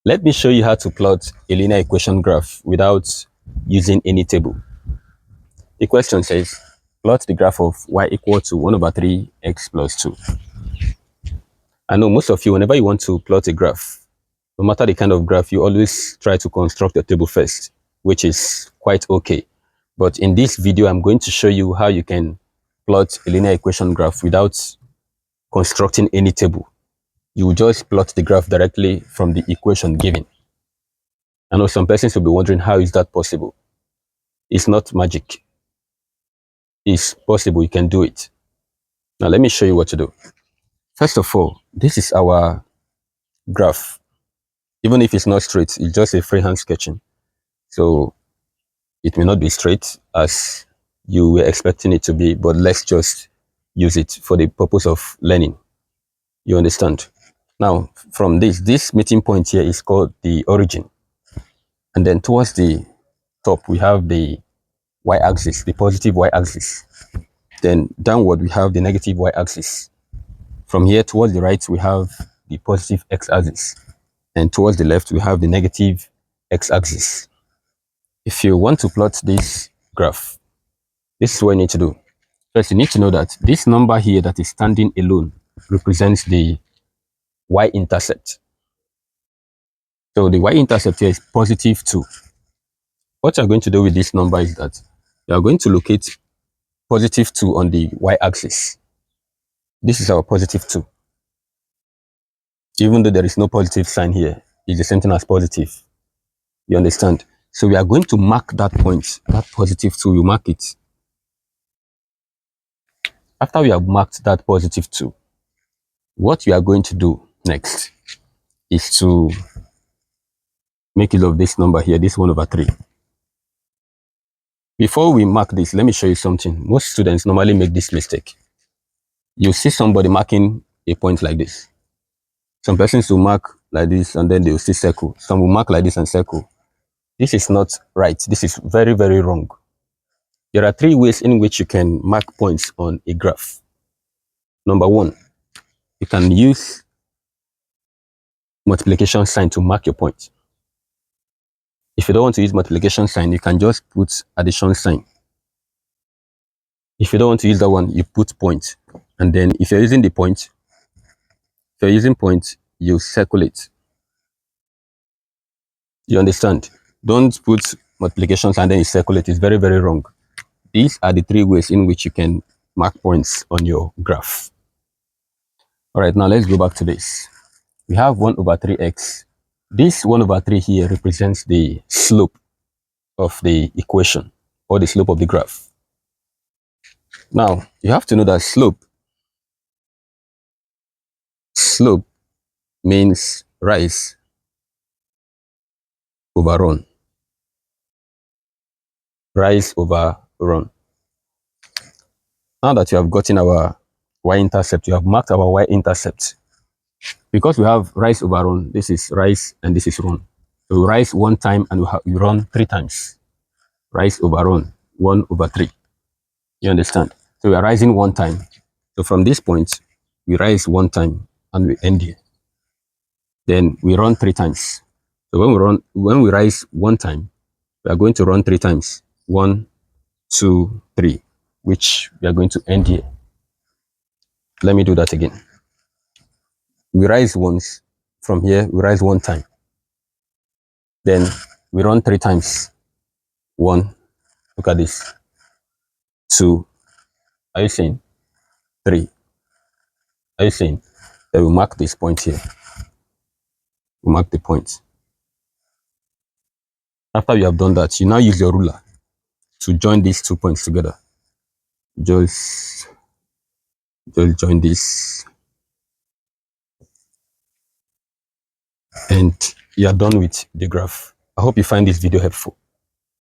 Let me show you how to plot a linear equation graph without using any table. The question says, plot the graph of y equal to 1 over 3x plus 2. I know most of you, whenever you want to plot a graph, no matter the kind of graph, you always try to construct a table first, which is quite okay. But in this video, I'm going to show you how you can plot a linear equation graph without constructing any table. You will just plot the graph directly from the equation given. I know some persons will be wondering, how is that possible? It's not magic. It's possible, you can do it. Now let me show you what to do. First of all, this is our graph. Even if it's not straight, it's just a freehand sketching. So it may not be straight as you were expecting it to be, but let's just use it for the purpose of learning. You understand? Now, from this meeting point here is called the origin. And then towards the top, we have the y-axis, the positive y-axis. Then downward, we have the negative y-axis. From here towards the right, we have the positive x-axis. And towards the left, we have the negative x-axis. If you want to plot this graph, this is what you need to do. First, you need to know that this number here that is standing alone represents the y-intercept. So the y-intercept here is positive 2. What you're going to do with this number is that you are going to locate positive 2 on the y-axis. This is our positive 2. Even though there is no positive sign here, it's the same thing as positive. You understand? So we are going to mark that point, that positive 2, we mark it. After we have marked that positive 2, what we are going to do next is to make use of this number here, this 1 over 3. Before we mark this, let me show you something. Most students normally make this mistake. You see somebody marking a point like this. Some persons will mark like this and then they will still circle. Some will mark like this and circle. This is not right. This is very, very wrong. There are 3 ways in which you can mark points on a graph. Number 1, you can use multiplication sign to mark your point. If you don't want to use multiplication sign, you can just put addition sign. If you don't want to use that one, you put point. And then if you're using the point, if you're using point, you circle it. You understand? Don't put multiplication sign and then you circle it. It's very, very wrong. These are the 3 ways in which you can mark points on your graph. All right, now let's go back to this. We have 1 over 3x. This 1 over 3 here represents the slope of the equation or the slope of the graph. Now, you have to know that slope means rise over run. Rise over run. Now that you have gotten our y-intercept, you have marked our y-intercept. Because we have rise over run, this is rise and this is run. So we rise 1 time and we run 3 times. Rise over run, 1 over 3. You understand? So we are rising 1 time. So from this point, we rise 1 time and we end here. Then we run 3 times. So when we rise 1 time, we are going to run 3 times. 1, 2, 3, which we are going to end here. Let me do that again. We rise once. From here, we rise 1 time. Then we run 3 times. 1, look at this. 2, are you seeing? 3, are you seeing? Then we mark this point here. We mark the point. After you have done that, you now use your ruler to join these 2 points together. Just join this. And you are done with the graph. I hope you find this video helpful.